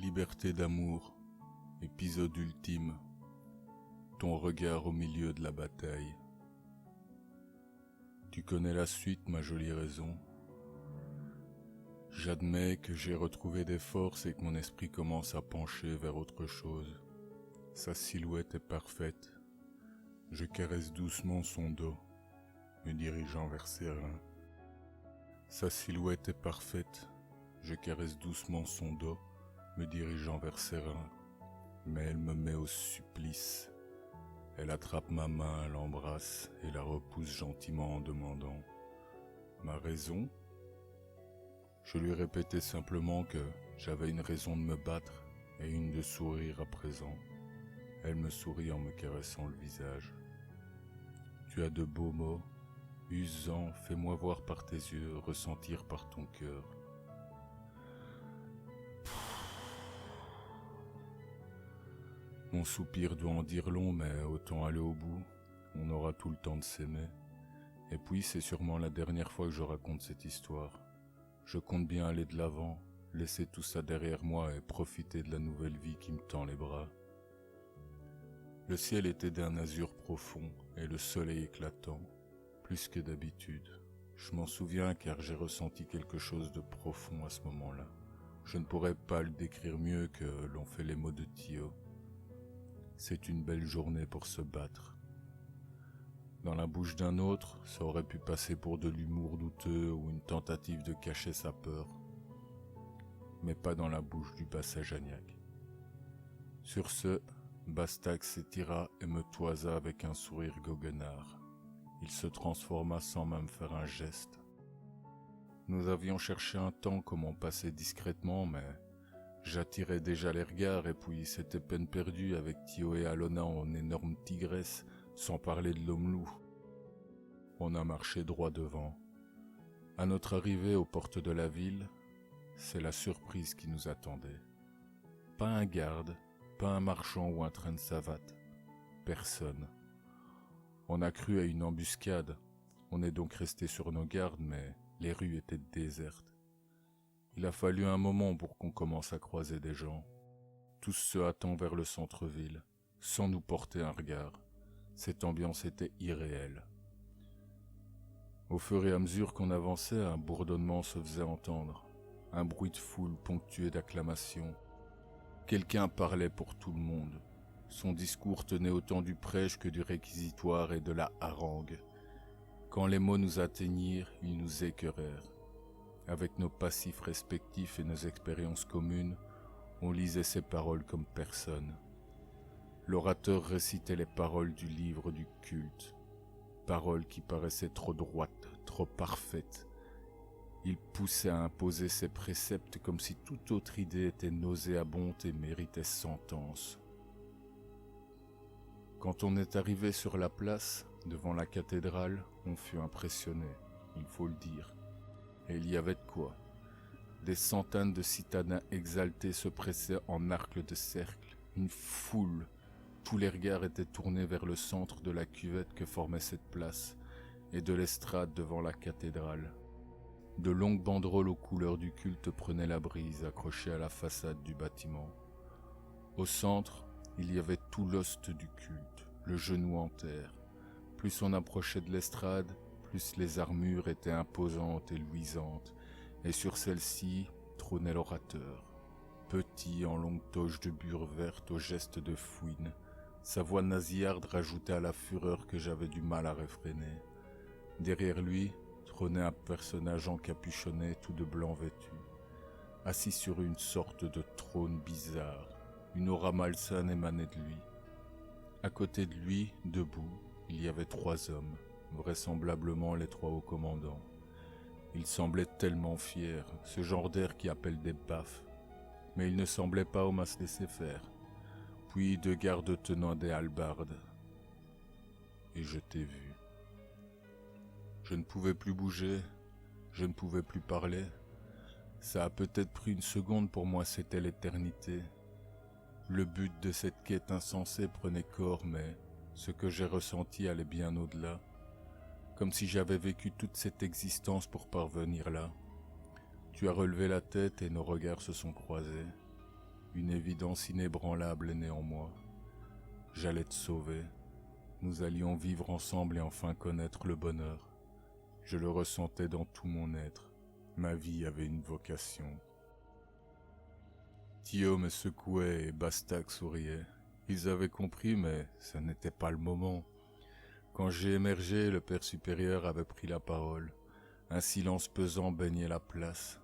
Liberté d'amour, épisode ultime, ton regard au milieu de la bataille. Tu connais la suite, ma jolie raison. J'admets que j'ai retrouvé des forces et que mon esprit commence à pencher vers autre chose. Sa silhouette est parfaite. Je caresse doucement son dos, me dirigeant vers ses reins. Sa silhouette est parfaite. Je caresse doucement son dos, me dirigeant vers ses reins. Mais elle me met au supplice. Elle attrape ma main, l'embrasse et la repousse gentiment en demandant « Ma raison ?» Je lui répétais simplement que j'avais une raison de me battre et une de sourire à présent. Elle me sourit en me caressant le visage. « Tu as de beaux mots, use-en, fais-moi voir par tes yeux, ressentir par ton cœur. » Mon soupir doit en dire long, mais autant aller au bout, on aura tout le temps de s'aimer. Et puis c'est sûrement la dernière fois que je raconte cette histoire. Je compte bien aller de l'avant, laisser tout ça derrière moi et profiter de la nouvelle vie qui me tend les bras. Le ciel était d'un azur profond et le soleil éclatant, plus que d'habitude. Je m'en souviens car j'ai ressenti quelque chose de profond à ce moment-là. Je ne pourrais pas le décrire mieux que l'ont fait les mots de Thio. C'est une belle journée pour se battre. Dans la bouche d'un autre, ça aurait pu passer pour de l'humour douteux ou une tentative de cacher sa peur. Mais pas dans la bouche du Bassajaniac. Sur ce, Bastak s'étira et me toisa avec un sourire goguenard. Il se transforma sans même faire un geste. Nous avions cherché un temps comment passer discrètement, mais j'attirais déjà les regards et puis c'était peine perdue avec Thio et Alona en énorme tigresse, sans parler de l'homme-loup. On a marché droit devant. À notre arrivée aux portes de la ville, c'est la surprise qui nous attendait. Pas un garde, pas un marchand ou un train de savate. Personne. On a cru à une embuscade. On est donc resté sur nos gardes, mais les rues étaient désertes. Il a fallu un moment pour qu'on commence à croiser des gens, tous se hâtant vers le centre-ville, sans nous porter un regard. Cette ambiance était irréelle. Au fur et à mesure qu'on avançait, un bourdonnement se faisait entendre, un bruit de foule ponctué d'acclamations. Quelqu'un parlait pour tout le monde. Son discours tenait autant du prêche que du réquisitoire et de la harangue. Quand les mots nous atteignirent, ils nous écœurèrent. Avec nos passifs respectifs et nos expériences communes, on lisait ces paroles comme personne. L'orateur récitait les paroles du livre du culte, paroles qui paraissaient trop droites, trop parfaites. Il poussait à imposer ses préceptes comme si toute autre idée était nauséabonde et méritait sentence. Quand on est arrivé sur la place, devant la cathédrale, on fut impressionné, il faut le dire. Et il y avait de quoi. Des centaines de citadins exaltés se pressaient en arc de cercle, une foule. Tous les regards étaient tournés vers le centre de la cuvette que formait cette place et de l'estrade devant la cathédrale. De longues banderoles aux couleurs du culte prenaient la brise accrochées à la façade du bâtiment. Au centre, il y avait tout l'ost du culte, le genou en terre. Plus on approchait de l'estrade, plus les armures étaient imposantes et luisantes, et sur celles-ci trônait l'orateur. Petit en longue toge de bure verte aux gestes de fouine, sa voix nasillarde rajoutait à la fureur que j'avais du mal à réfréner. Derrière lui trônait un personnage encapuchonné tout de blanc vêtu, assis sur une sorte de trône bizarre. Une aura malsaine émanait de lui. À côté de lui, debout, il y avait 3 hommes, vraisemblablement les 3 hauts commandants. Ils semblaient tellement fiers, ce genre d'air qui appelle des baffes, mais ils ne semblaient pas hommes à se laisser faire. Puis 2 gardes tenant des hallebardes. Et je t'ai vu. Je ne pouvais plus bouger, je ne pouvais plus parler. Ça a peut-être pris une seconde, pour moi c'était l'éternité. Le but de cette quête insensée prenait corps, mais ce que j'ai ressenti allait bien au-delà. Comme si j'avais vécu toute cette existence pour parvenir là. Tu as relevé la tête et nos regards se sont croisés. Une évidence inébranlable est née en moi. J'allais te sauver. Nous allions vivre ensemble et enfin connaître le bonheur. Je le ressentais dans tout mon être. Ma vie avait une vocation. Thio me secouait et Bastak souriait. Ils avaient compris, mais ce n'était pas le moment. Quand j'ai émergé, le père supérieur avait pris la parole. Un silence pesant baignait la place.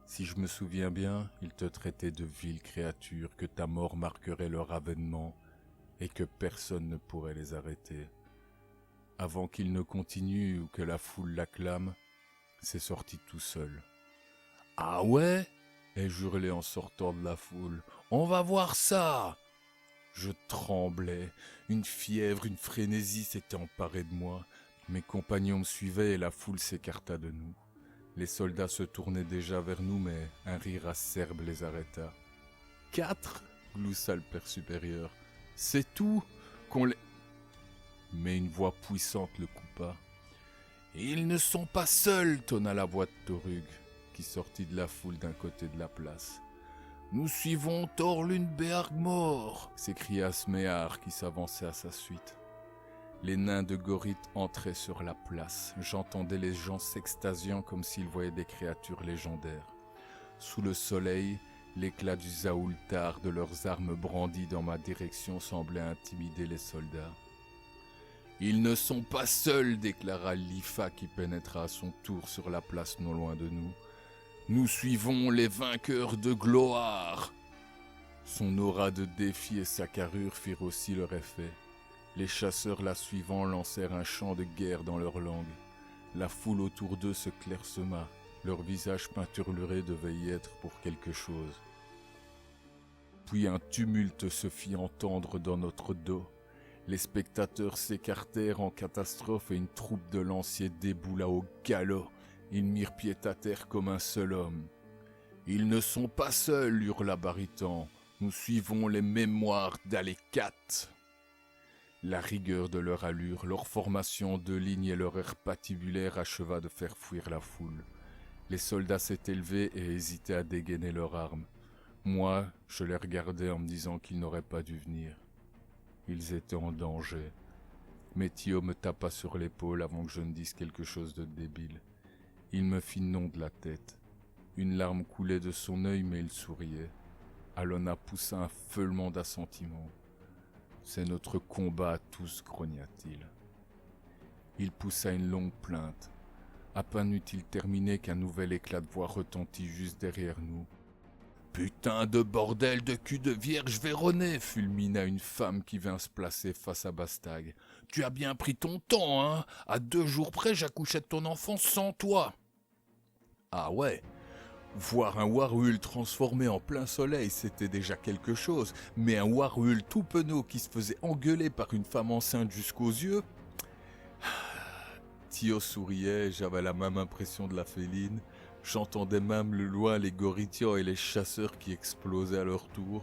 Si je me souviens bien, il te traitait de vile créature, que ta mort marquerait leur avènement et que personne ne pourrait les arrêter. Avant qu'il ne continue ou que la foule l'acclame, c'est sorti tout seul. « Ah ouais ?» ai-je hurlé en sortant de la foule. « On va voir ça !» Je tremblais, une fièvre, une frénésie s'était emparée de moi. Mes compagnons me suivaient et la foule s'écarta de nous. Les soldats se tournaient déjà vers nous, mais un rire acerbe les arrêta. « 4 » gloussa le père supérieur. « C'est tout qu'on les... » Mais une voix puissante le coupa. « Ils ne sont pas seuls » tonna la voix de Torug, qui sortit de la foule d'un côté de la place. « Nous suivons Thorlundberg mort » s'écria Sméar qui s'avançait à sa suite. Les nains de Gorith entraient sur la place. J'entendais les gens s'extasiant comme s'ils voyaient des créatures légendaires. Sous le soleil, l'éclat du Zaoultar de leurs armes brandies dans ma direction semblait intimider les soldats. « Ils ne sont pas seuls » déclara Lifa qui pénétra à son tour sur la place non loin de nous. « Nous suivons les vainqueurs de gloire !» Son aura de défi et sa carrure firent aussi leur effet. Les chasseurs la suivant lancèrent un chant de guerre dans leur langue. La foule autour d'eux se clairsema. Leurs visages peinturlurés devaient y être pour quelque chose. Puis un tumulte se fit entendre dans notre dos. Les spectateurs s'écartèrent en catastrophe et une troupe de lanciers déboula au galop. Ils mirent pied à terre comme un seul homme. « Ils ne sont pas seuls » hurla Baritan. « Nous suivons les mémoires d'Alekat !» La rigueur de leur allure, leur formation de ligne et leur air patibulaire acheva de faire fuir la foule. Les soldats s'étaient levés et hésitaient à dégainer leurs armes. Moi, je les regardais en me disant qu'ils n'auraient pas dû venir. Ils étaient en danger. Mais Thio me tapa sur l'épaule avant que je ne dise quelque chose de débile. Il me fit non de la tête. Une larme coulait de son œil, mais il souriait. Alona poussa un feulement d'assentiment. « C'est notre combat à tous, grogna-t-il. » Il poussa une longue plainte. À peine eut-il terminé qu'un nouvel éclat de voix retentit juste derrière nous. « Putain de bordel de cul de vierge véronnée » fulmina une femme qui vint se placer face à Bastag. « Tu as bien pris ton temps, hein? À 2 jours près, j'accouchais de ton enfant sans toi. » Ah ouais. Voir un Warhul transformé en plein soleil, c'était déjà quelque chose, mais un Warhul tout penaud qui se faisait engueuler par une femme enceinte jusqu'aux yeux... Thio souriait, j'avais la même impression de la féline, j'entendais même le loin les Gorithians et les chasseurs qui explosaient à leur tour.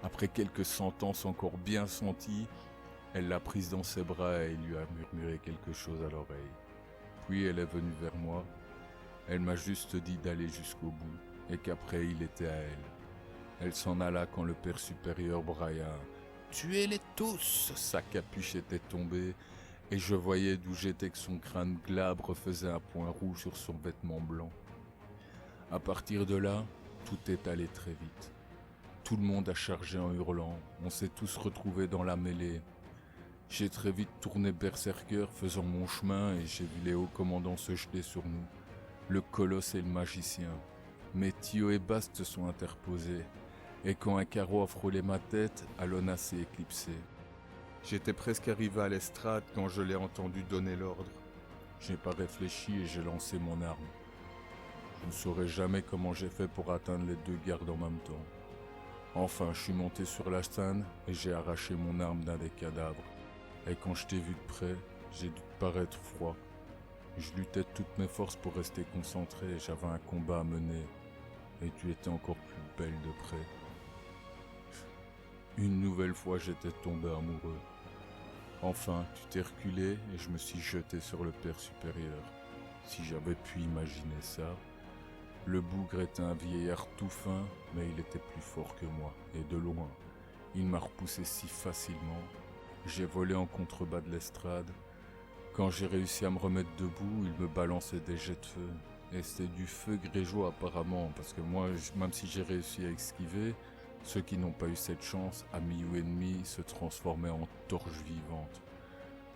Après quelques sentences encore bien senties, elle l'a prise dans ses bras et lui a murmuré quelque chose à l'oreille. Puis elle est venue vers moi. Elle m'a juste dit d'aller jusqu'au bout, et qu'après il était à elle. Elle s'en alla quand le père supérieur brailla « Tuez-les tous !» Sa capuche était tombée, et je voyais d'où j'étais que son crâne glabre faisait un point rouge sur son vêtement blanc. À partir de là, tout est allé très vite. Tout le monde a chargé en hurlant, on s'est tous retrouvés dans la mêlée. J'ai très vite tourné berserker faisant mon chemin et j'ai vu les hauts commandants se jeter sur nous. Le colosse et le magicien. Mais Thio et Bast se sont interposés, et quand un carreau a frôlé ma tête, Alona s'est éclipsée. J'étais presque arrivé à l'estrade quand je l'ai entendu donner l'ordre. Je n'ai pas réfléchi et j'ai lancé mon arme. Je ne saurais jamais comment j'ai fait pour atteindre les 2 gardes en même temps. Enfin, je suis monté sur la scène et j'ai arraché mon arme d'un des cadavres. Et quand je t'ai vu de près, j'ai dû te paraître froid. Je luttais de toutes mes forces pour rester concentré et j'avais un combat à mener. Et tu étais encore plus belle de près. Une nouvelle fois, j'étais tombé amoureux. Enfin, tu t'es reculé et je me suis jeté sur le père supérieur. Si j'avais pu imaginer ça. Le bougre était un vieillard tout fin, mais il était plus fort que moi, et de loin. Il m'a repoussé si facilement. J'ai volé en contrebas de l'estrade. Quand j'ai réussi à me remettre debout, il me balançait des jets de feu. Et c'était du feu grégeois apparemment, parce que moi, même si j'ai réussi à esquiver, ceux qui n'ont pas eu cette chance, amis ou ennemis, se transformaient en torches vivantes.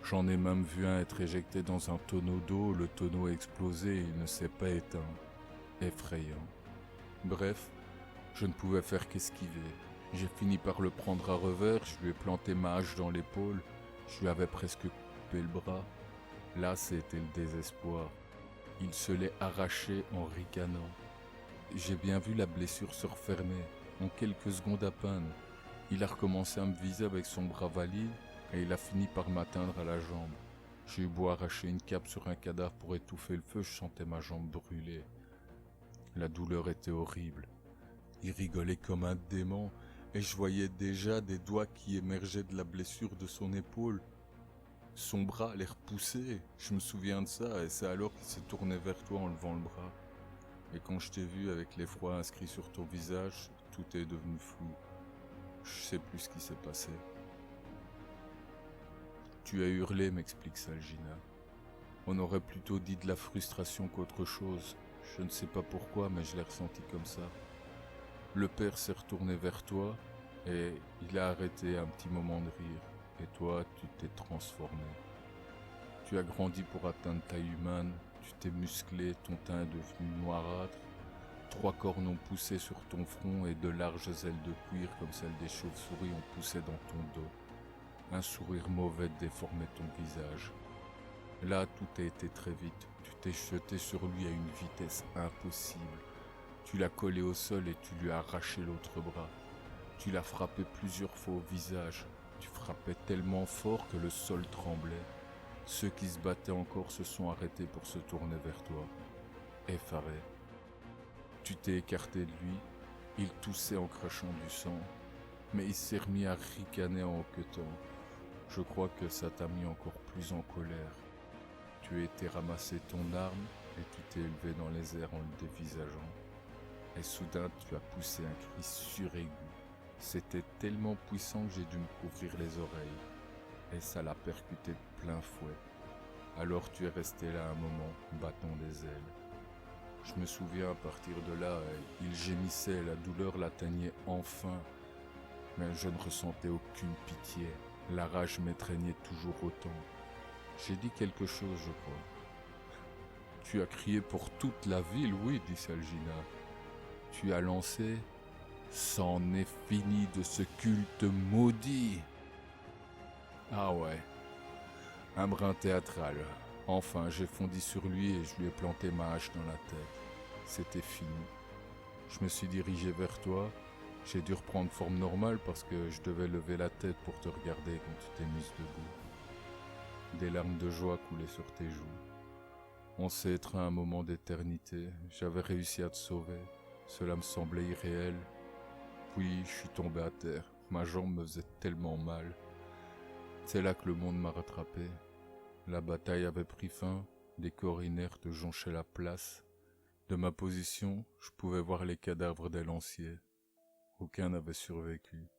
J'en ai même vu un être éjecté dans un tonneau d'eau, le tonneau a explosé et il ne s'est pas éteint. Effrayant. Bref, je ne pouvais faire qu'esquiver. J'ai fini par le prendre à revers, je lui ai planté ma hache dans l'épaule, je lui avais presque coupé le bras. Là, c'était le désespoir. Il se l'est arraché en ricanant. J'ai bien vu la blessure se refermer, en quelques secondes à peine. Il a recommencé à me viser avec son bras valide et il a fini par m'atteindre à la jambe. J'ai eu beau arracher une cape sur un cadavre pour étouffer le feu, je sentais ma jambe brûler. La douleur était horrible. Il rigolait comme un dément et je voyais déjà des doigts qui émergeaient de la blessure de son épaule. Son bras allait repousser, je me souviens de ça, et c'est alors qu'il s'est tourné vers toi en levant le bras. Et quand je t'ai vu avec l'effroi inscrit sur ton visage, tout est devenu flou. Je sais plus ce qui s'est passé. Tu as hurlé, m'explique Salgina. On aurait plutôt dit de la frustration qu'autre chose. Je ne sais pas pourquoi, mais je l'ai ressenti comme ça. Le père s'est retourné vers toi et il a arrêté un petit moment de rire. Et toi, tu t'es transformé. Tu as grandi pour atteindre taille humaine, tu t'es musclé, ton teint est devenu noirâtre. 3 cornes ont poussé sur ton front et de larges ailes de cuir comme celles des chauves-souris ont poussé dans ton dos. Un sourire mauvais déformait ton visage. Là, tout a été très vite. Tu t'es jeté sur lui à une vitesse impossible. Tu l'as collé au sol et tu lui as arraché l'autre bras. Tu l'as frappé plusieurs fois au visage. Tu frappais tellement fort que le sol tremblait. Ceux qui se battaient encore se sont arrêtés pour se tourner vers toi, effarés. Tu t'es écarté de lui, il toussait en crachant du sang, mais il s'est remis à ricaner en hoquetant. Je crois que ça t'a mis encore plus en colère. Tu as été ramasser ton arme et tu t'es élevé dans les airs en le dévisageant. Et soudain, tu as poussé un cri suraigu. C'était tellement puissant que j'ai dû me couvrir les oreilles. Et ça l'a percuté de plein fouet. Alors tu es resté là un moment, battant des ailes. Je me souviens, à partir de là, il gémissait, la douleur l'atteignait enfin. Mais je ne ressentais aucune pitié. La rage m'étreignait toujours autant. J'ai dit quelque chose, je crois. Tu as crié pour toute la ville, oui, dit Salgina. Tu as lancé « C'en est fini de ce culte maudit !» Ah ouais, un brin théâtral. Enfin, j'ai fondi sur lui et je lui ai planté ma hache dans la tête. C'était fini. Je me suis dirigé vers toi. J'ai dû reprendre forme normale parce que je devais lever la tête pour te regarder quand tu t'es mise debout. Des larmes de joie coulaient sur tes joues. On s'est étreint un moment d'éternité. J'avais réussi à te sauver. Cela me semblait irréel. Puis je suis tombé à terre. Ma jambe me faisait tellement mal. C'est là que le monde m'a rattrapé. La bataille avait pris fin. Des corps inertes jonchaient la place. De ma position, je pouvais voir les cadavres des lanciers. Aucun n'avait survécu.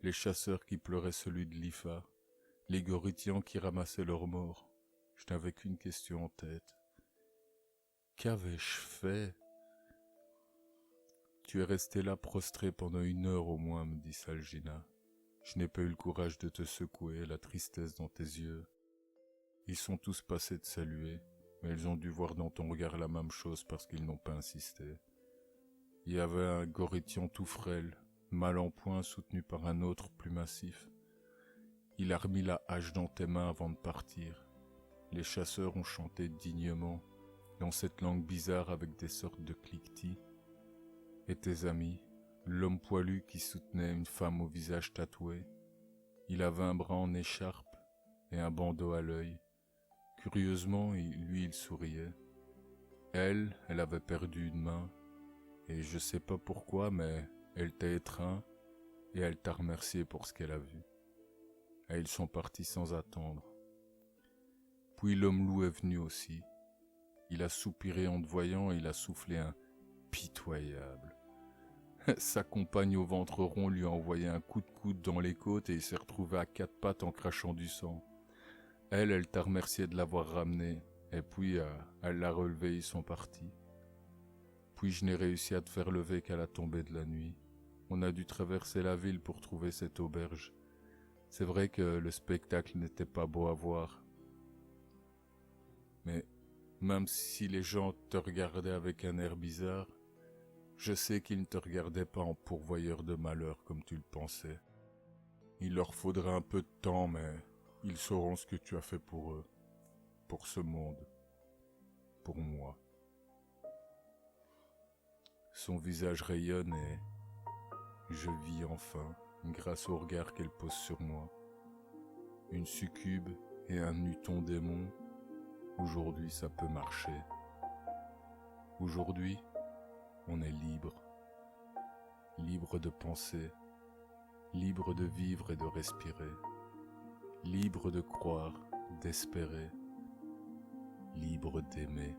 Les chasseurs qui pleuraient celui de l'IFA. Les Gorytians qui ramassaient leurs morts. Je n'avais qu'une question en tête. Qu'avais-je fait ? Tu es resté là prostré pendant 1 heure au moins, me dit Salgina. Je n'ai pas eu le courage de te secouer, la tristesse dans tes yeux. Ils sont tous passés de saluer, mais ils ont dû voir dans ton regard la même chose parce qu'ils n'ont pas insisté. Il y avait un Gorytian tout frêle, mal en point, soutenu par un autre plus massif. Il a remis la hache dans tes mains avant de partir. Les chasseurs ont chanté dignement, dans cette langue bizarre avec des sortes de cliquetis. Et tes amis, l'homme poilu qui soutenait une femme au visage tatoué, il avait un bras en écharpe et un bandeau à l'œil. Curieusement, lui, il souriait. Elle avait perdu une main, et je sais pas pourquoi, mais elle t'a étreint et elle t'a remercié pour ce qu'elle a vu. Et ils sont partis sans attendre. Puis l'homme loup est venu aussi. Il a soupiré en te voyant et il a soufflé un pitoyable. Sa compagne au ventre rond lui a envoyé un coup de coude dans les côtes et il s'est retrouvé à quatre pattes en crachant du sang. Elle t'a remercié de l'avoir ramené, et puis elle l'a relevé, ils sont partis. Puis je n'ai réussi à te faire lever qu'à la tombée de la nuit. On a dû traverser la ville pour trouver cette auberge. C'est vrai que le spectacle n'était pas beau à voir. Mais même si les gens te regardaient avec un air bizarre, je sais qu'ils ne te regardaient pas en pourvoyeur de malheur comme tu le pensais. Il leur faudra un peu de temps, mais ils sauront ce que tu as fait pour eux, pour ce monde, pour moi. Son visage rayonne et je vis enfin, grâce au regard qu'elle pose sur moi. Une succube et un nuton démon, aujourd'hui ça peut marcher. Aujourd'hui, on est libre, libre de penser, libre de vivre et de respirer, libre de croire, d'espérer, libre d'aimer.